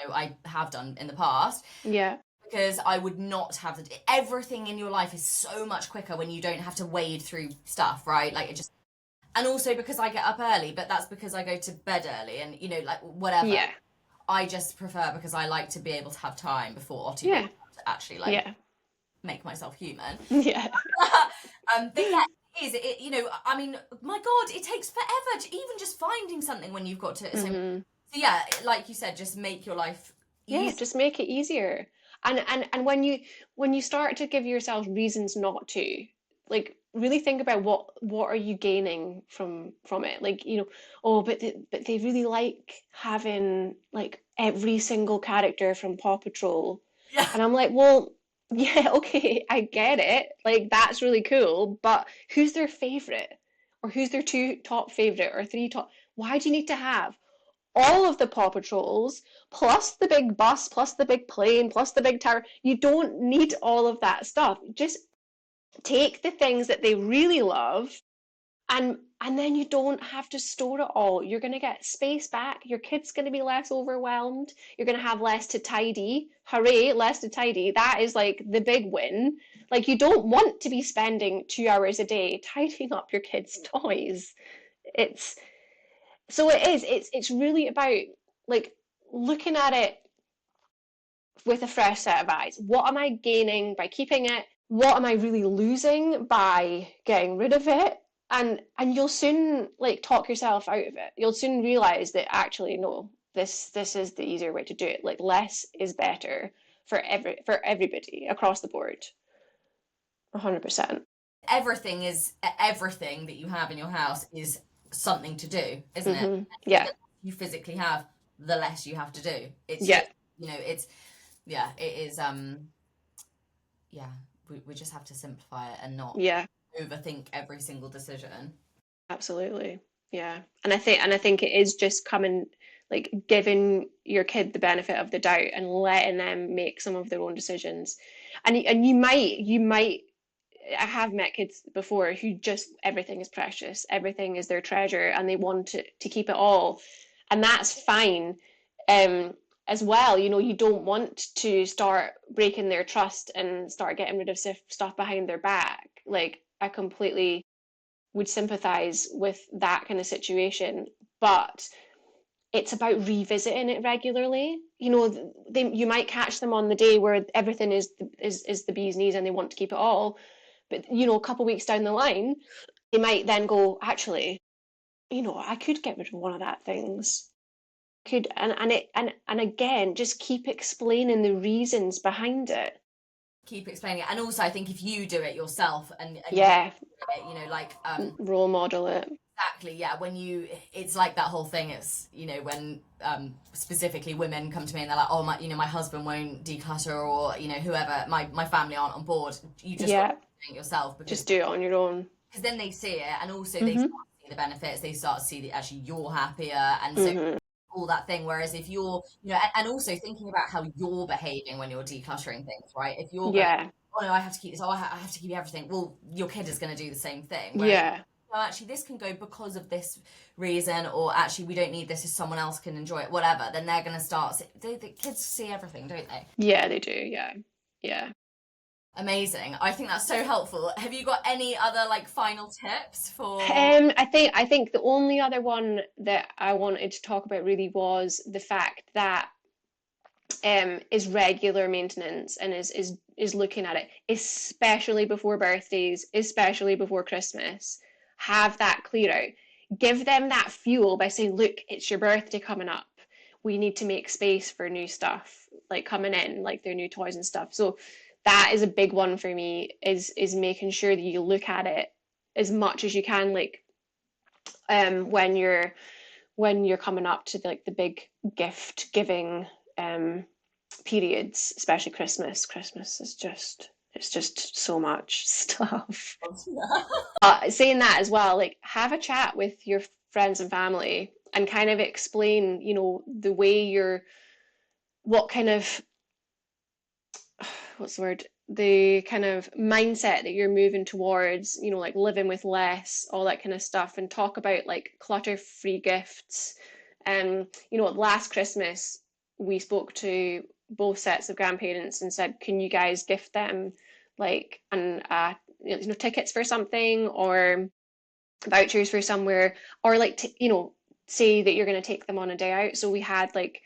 I have done in the past. Yeah. Because I would not have everything in your life is so much quicker when you don't have to wade through stuff, right? Like it just. And also because I get up early, but that's because I go to bed early and, like, whatever. Yeah. I just prefer, because I like to be able to have time before Ottie to actually, like, make myself human. Yeah. But yeah, it is. I mean, my God, it takes forever to even just finding something when you've got to. So yeah, like you said, just make your life easier. Yeah, just make it easier. And when you start to give yourself reasons not to, like, really think about what are you gaining from it. Like, but they really like having like every single character from Paw Patrol. Yeah. And I'm like, well, yeah, okay, I get it. Like, that's really cool, but who's their favorite? Or who's their two top favorite or three top? Why do you need to have all of the Paw Patrols, plus the big bus, plus the big plane, plus the big tower? You don't need all of that stuff. Just take the things that they really love And then you don't have to store it all. You're going to get space back. Your kid's going to be less overwhelmed. You're going to have less to tidy. Hooray, less to tidy. That is like the big win. Like, you don't want to be spending 2 hours a day tidying up your kids' toys. It's so it is. It's really about like looking at it with a fresh set of eyes. What am I gaining by keeping it? What am I really losing by getting rid of it? And you'll soon like talk yourself out of it. You'll soon realize that actually no, this is the easier way to do it. Like, less is better for everybody across the board. 100%. Everything that you have in your house is something to do, isn't it? Yeah. The less you physically have, the less you have to do. It's Yeah. just, it's yeah, it is yeah, we just have to simplify it and not Yeah. overthink every single decision. Absolutely. Yeah. And I think it is just coming, like, giving your kid the benefit of the doubt and letting them make some of their own decisions. And you might I have met kids before who just everything is precious, everything is their treasure, and they want to keep it all. And that's fine. Um, as well, you don't want to start breaking their trust and start getting rid of stuff behind their back. Like, I completely would sympathize with that kind of situation, but it's about revisiting it regularly. You might catch them on the day where everything is the bee's knees and they want to keep it all, but a couple of weeks down the line, they might then go, actually, I could get rid of one of that things. Could and again, just keep explaining the reasons behind it. Keep explaining it, and also I think if you do it yourself and Yeah, like role model it. exactly, yeah, it's like that whole thing. It's when specifically women come to me and they're like, oh, my husband won't declutter, or whoever, my family aren't on board. You just Yeah, do it yourself, because just do it on your own. then they see it, and also they start to see the benefits. They start to see that actually you're happier, and so all that thing. Whereas if you're, and also thinking about how you're behaving when you're decluttering things, right? If you're going, Yeah, oh no, I have to keep this, oh I have to keep everything, well, your kid is going to do the same thing. Whereas, yeah, well, actually this can go because of this reason, or actually we don't need this if someone else can enjoy it, whatever. Then they're going to start, the kids see everything, don't they? yeah, they do. Yeah, yeah. Amazing. I think that's so helpful. Have you got any other like final tips for? I think the only other one that I wanted to talk about really was the fact that is regular maintenance, and is looking at it, especially before birthdays, especially before Christmas. Have that clear out. Give them that fuel by saying, look, it's your birthday coming up. We need to make space for new stuff like coming in, like their new toys and stuff. So that is a big one for me, is making sure that you look at it as much as you can, like when you're coming up to the big gift giving periods, especially Christmas. Christmas is just so much stuff. Saying that as well, like, have a chat with your friends and family and kind of explain, the way what kind of, what's the word? The kind of mindset that you're moving towards, like living with less, all that kind of stuff, and talk about like clutter-free gifts. Last Christmas we spoke to both sets of grandparents and said, can you guys gift them like tickets for something, or vouchers for somewhere, or like say that you're going to take them on a day out. So we had like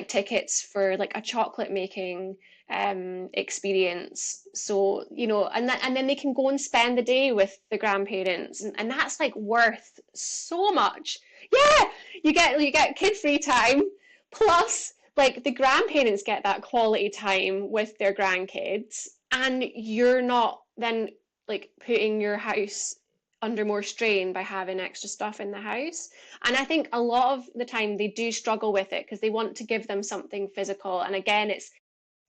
tickets for like a chocolate making experience. So and then they can go and spend the day with the grandparents, and that's like worth so much. Yeah, you get kid free time, plus like the grandparents get that quality time with their grandkids, and you're not then like putting your house under more strain by having extra stuff in the house. And I think a lot of the time they do struggle with it because they want to give them something physical. And again,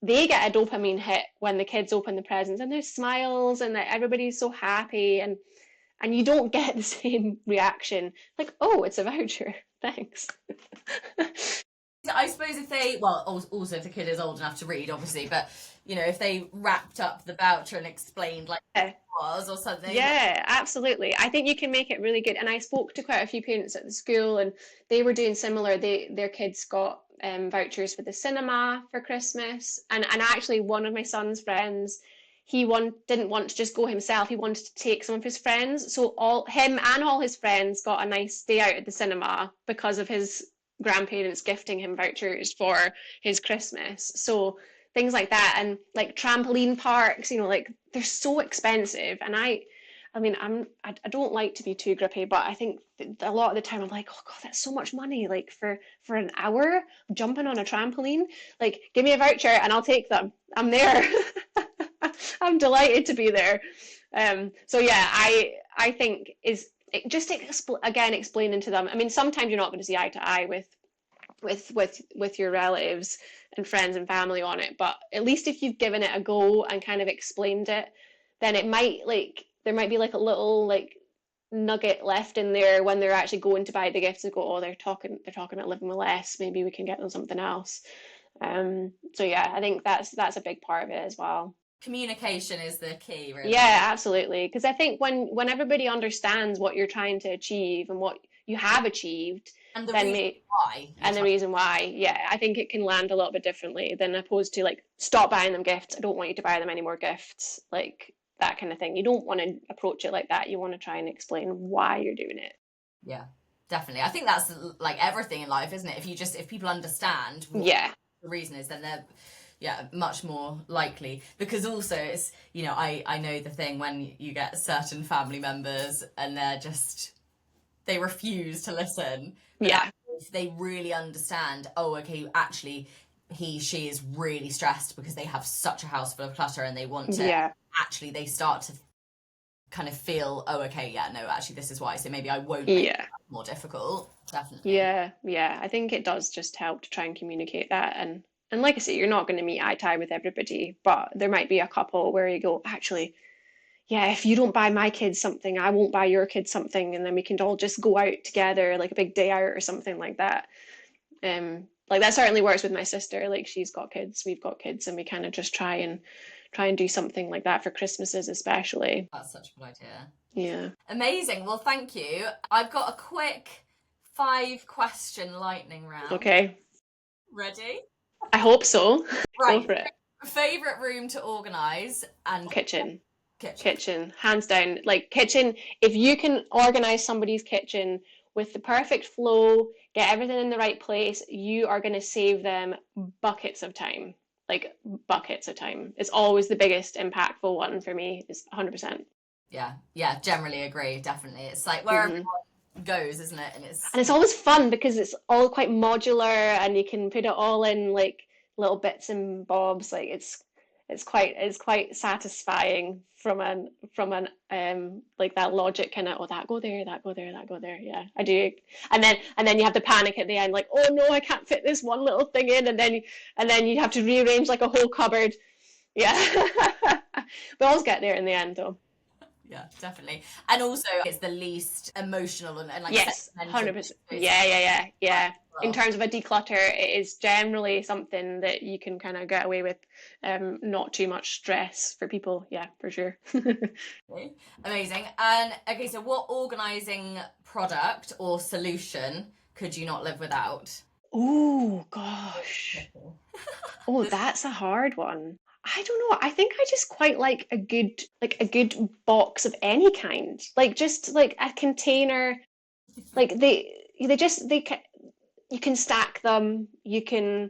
they get a dopamine hit when the kids open the presents and there's smiles and that everybody's so happy, and you don't get the same reaction like, oh, it's a voucher, thanks. I suppose if they, well, also if the kid is old enough to read, obviously, but if they wrapped up the voucher and explained like Yeah. what it was or something. Yeah, absolutely. I think you can make it really good. And I spoke to quite a few parents at the school, and they were doing similar. Their kids got vouchers for the cinema for Christmas, and actually one of my son's friends, didn't want to just go himself. He wanted to take some of his friends. So all him and all his friends got a nice day out at the cinema because of his grandparents gifting him vouchers for his Christmas. So things like that, and like trampoline parks, like they're so expensive. And I mean, I don't like to be too grippy, but I think a lot of the time I'm like, oh God, that's so much money. Like for an hour jumping on a trampoline, like give me a voucher and I'll take them. I'm there. I'm delighted to be there. So yeah, I think is just again explaining to them. I mean, sometimes you're not going to see eye to eye with your relatives and friends and family on it, but at least if you've given it a go and kind of explained it, then it might there might be like a little like nugget left in there when they're actually going to buy the gifts and go, oh, they're talking about living with less, maybe we can get them something else. So yeah, I think that's a big part of it as well. Communication is the key, really. Yeah, absolutely. Because I think when everybody understands what you're trying to achieve and what you have achieved, and the then reason why. and the reason why, yeah, I think it can land a little bit differently than opposed to like, stop buying them gifts. I don't want you to buy them any more gifts, like that kind of thing. You don't want to approach it like that. You want to try and explain why you're doing it. Yeah, definitely. I think that's like everything in life, isn't it? If people understand what the reason is, then they're much more likely. Because also it's, I know the thing when you get certain family members and they refuse to listen. Yeah. If they really understand, oh, okay, actually she is really stressed because they have such a house full of clutter and they want to actually, they start to kind of feel, oh, okay, yeah, no, actually this is why, so maybe I won't make it more difficult. Definitely. Yeah, I think it does just help to try and communicate that. And like I say, you're not going to meet eye to eye with everybody, but there might be a couple where you go, actually, yeah, if you don't buy my kids something, I won't buy your kids something, and then we can all just go out together, like a big day out or something like that. Like that certainly works with my sister. Like she's got kids, we've got kids, and we kind of just try and do something like that for Christmases especially. That's such a good idea. Yeah. Amazing. Well, thank you. I've got a quick 5-question lightning round. Okay. Ready? I hope so. Right. Go for it. Favorite room to organize? And kitchen. Hands down. Like kitchen, if you can organize somebody's kitchen with the perfect flow, get everything in the right place, you are going to save them buckets of time. Like buckets of time. It's always the biggest impactful one for me, is 100%. Yeah, generally agree, definitely. It's like where everyone goes, isn't it? And it's always fun because it's all quite modular and you can put it all in like little bits and bobs. Like it's quite satisfying from an like that logic kind of, oh, that go there, that go there, that go there. Yeah, I do. And then you have to panic at the end, like, oh no, I can't fit this one little thing in, and then you have to rearrange like a whole cupboard. Yeah. We always get there in the end though. Yeah, definitely. And also it's the least emotional and like, yes, 100%. Yeah. In terms of a declutter, it is generally something that you can kind of get away with, not too much stress for people. Yeah, for sure. Okay. Amazing. And okay, so what organizing product or solution could you not live without? Oh gosh. Oh, that's a hard one. I don't know. I think I just quite like a good box of any kind. Like just like a container. Like you can stack them, you can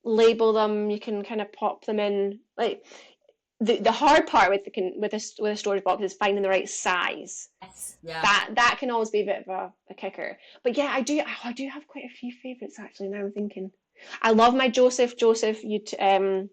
label them, you can kind of pop them in. Like the hard part with a storage box is finding the right size. Yes. Yeah. That can always be a bit of a kicker. But yeah, I do have quite a few favorites actually. Now I'm thinking, I love my Joseph cutlery.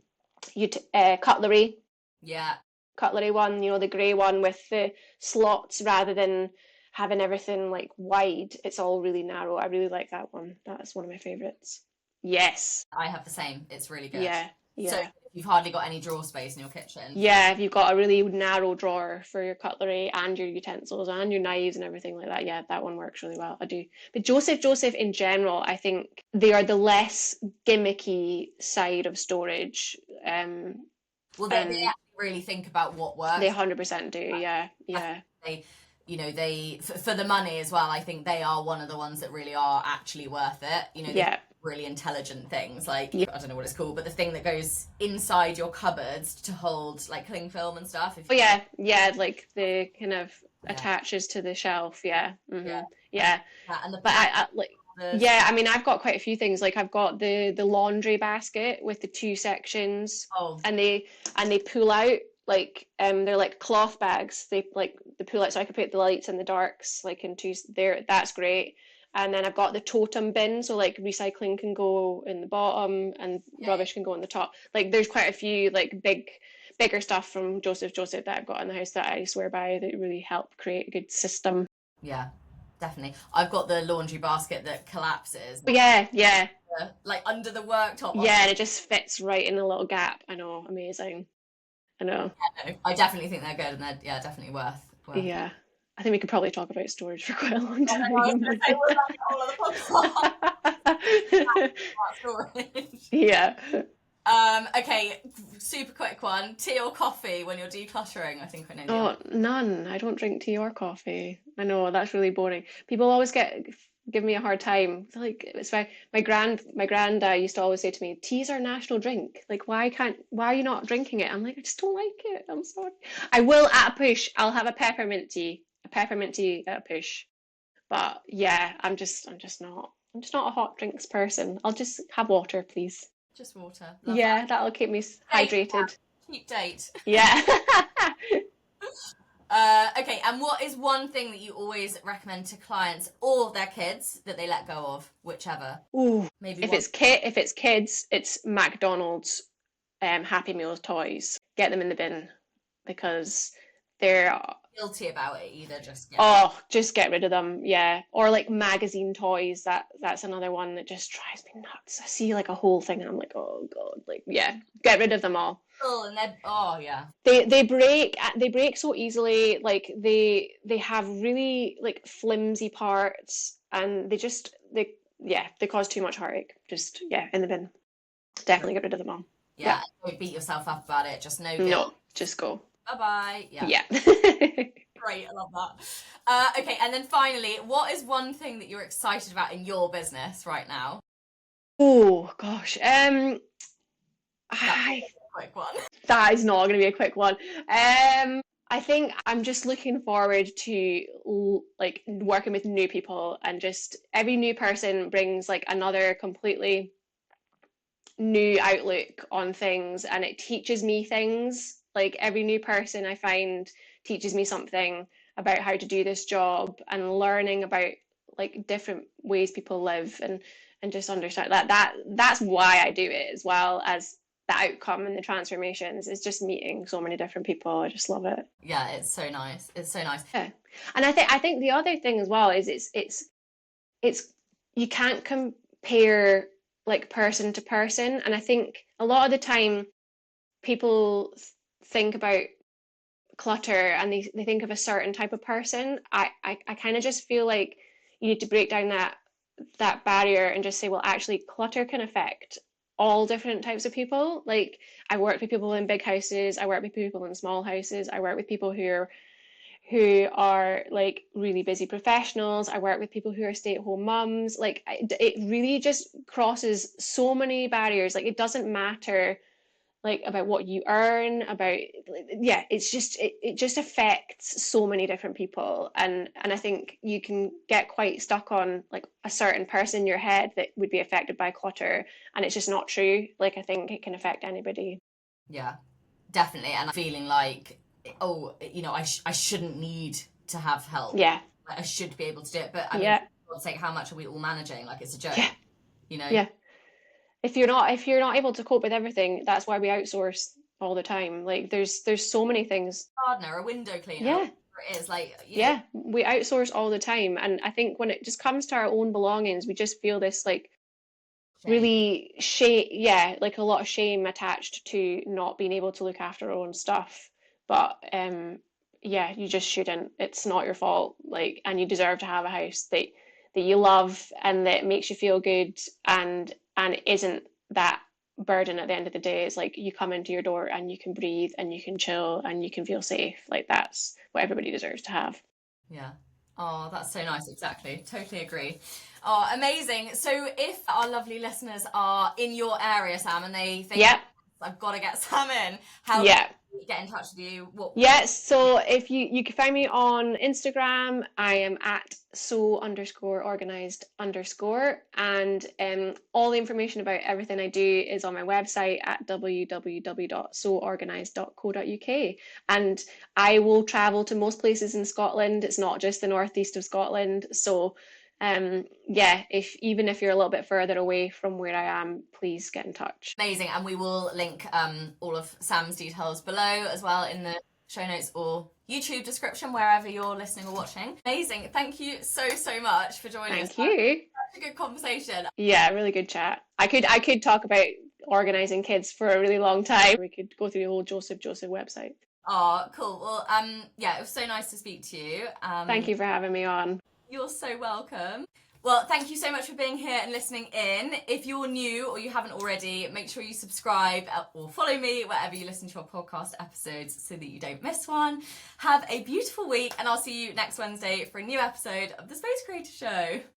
Yeah. Cutlery one, the grey one with the slots rather than having everything like wide. It's all really narrow. I really like that one. That's one of my favorites. Yes. I have the same. It's really good. Yeah. So Yeah. you've hardly got any drawer space in your kitchen. Yeah, if you've got a really narrow drawer for your cutlery and your utensils and your knives and everything like that, yeah, that one works really well. I do. But Joseph in general, I think they are the less gimmicky side of storage. Well, they And actually really think about what they works. 100% do. Yeah, I think yeah, they, they for the money as well. I think they are one of the ones that really are actually worth it. They do yeah, really intelligent things like yeah. I don't know what it's called, but the thing that goes inside your cupboards to hold like cling film and stuff. If Oh yeah, yeah, like the kind of yeah, attaches to the shelf. Yeah, yeah, and yeah. and the But pan I like, holders. yeah, I mean, I've got quite a few things. Like I've got the laundry basket with the two sections, Oh, and they pull out like they're like cloth bags. They pull out so I can put the lights and the darks like into there. That's great. And then I've got the totem bin, so like recycling can go in the bottom and yeah, rubbish can go in the top. Like there's quite a few like bigger stuff from Joseph that I've got in the house that I swear by that really help create a good system. yeah, definitely. I've got the laundry basket that collapses, But yeah, yeah. like under the worktop. Yeah, and it just fits right in a little gap. I know, amazing. I know. No, I definitely think they're good, and they're definitely worth it. Yeah. I think we could probably talk about storage for quite a long I know, I was time. going to say, what about the whole other podcast? Storage. Yeah. Okay, super quick one. Tea or coffee when you're decluttering? I think I know the Oh, answer. none. I don't drink tea or coffee. I know that's really boring. People always give me a hard time. Like it's my granddad used to always say to me, "Tea's our national drink. Like why are you not drinking it?" I'm like, I just don't like it. I'm sorry. I will at a push. I'll have a peppermint tea. A peppermint tea at a push. But yeah, I'm just not a hot drinks person. I'll just have water, please. Just water. Love that. Yeah, that'll keep me Date, hydrated. cheap date. Yeah. Okay, and what is one thing that you always recommend to clients or their kids that they let go of, whichever? Ooh, Maybe if one. it's kids, it's McDonald's Happy Meals toys. Get them in the bin because they're Guilty about it either. Just get rid. oh, just get rid of them. Yeah. Or like magazine toys. That's another one that just drives me nuts. I see like a whole thing and I'm like, oh God, like yeah, get rid of them all. Oh, and they're yeah. They break so easily. Like they have really like flimsy parts and they cause too much heartache. Just yeah, in the bin. Definitely get rid of them all. Yeah, Yeah. don't beat yourself up about it. Just no guilt. No, just go. Bye bye. Yeah. Yeah. Great, I love that. Okay, and then finally, what is one thing that you're excited about in your business right now? Oh gosh. That's I a quick one. that is not going to be a quick one. I think I'm just looking forward to like working with new people and just every new person brings like another completely new outlook on things and it teaches me things. Like every new person I find teaches me something about how to do this job and learning about like different ways people live and just understand that's why I do it as well as the outcome and the transformations is just meeting so many different people. I just love it. Yeah, it's so nice. It's so nice. Yeah. And I think the other thing as well is it's you can't compare like person to person. And I think a lot of the time people think about clutter and they think of a certain type of person. I kind of just feel like you need to break down that barrier and just say, well, actually, clutter can affect all different types of people. Like I work with people in big houses, I work with people in small houses, I work with people who are like really busy professionals. I work with people who are stay-at-home mums. Like it really just crosses so many barriers. Like it doesn't matter like about what you earn, about yeah, it just affects so many different people. And I think you can get quite stuck on like a certain person in your head that would be affected by clutter, and it's just not true. Like I think it can affect anybody. Yeah, definitely. And I'm feeling like, oh, I shouldn't need to have help. Yeah, Like, I should be able to do it. But I mean, yeah, for God's sake, how much are we all managing? Like it's a joke, yeah, you know? yeah. If you're not able to cope with everything, that's why we outsource all the time. Like there's so many things. Gardener, a window cleaner, Yeah, whatever it is, like, yeah, we outsource all the time. And I think when it just comes to our own belongings, we just feel this like Shame. like a lot of shame attached to not being able to look after our own stuff. But yeah, you just shouldn't. It's not your fault. Like, and you deserve to have a house that you love and that makes you feel good and isn't that burden at the end of the day. It's like you come into your door and you can breathe and you can chill and you can feel safe. Like that's what everybody deserves to have. Yeah. Oh, that's so nice. Exactly. Totally agree. Oh, amazing. So if our lovely listeners are in your area, Sam, and they think, Yeah, I've got to get Sam in, how can yeah. we get in touch with you? What? Yes, so if you can find me on Instagram, I am at so_organised_, and all the information about everything I do is on my website at www.soorganised.co.uk. And I will travel to most places in Scotland. It's not just the northeast of Scotland. So yeah, if you're a little bit further away from where I am, please get in touch. Amazing. And we will link all of Sam's details below as well in the show notes or YouTube description, wherever you're listening or watching. Amazing. Thank you so, so much for joining us. Thank you. Such a good conversation. Yeah, really good chat. I could talk about organizing kids for a really long time. We could go through the whole Joseph website. Oh, cool. Well, yeah, it was so nice to speak to you. Thank you for having me on. You're so welcome. Well, thank you so much for being here and listening in. If you're new or you haven't already, make sure you subscribe or follow me wherever you listen to our podcast episodes so that you don't miss one. Have a beautiful week, and I'll see you next Wednesday for a new episode of the Space Creator Show.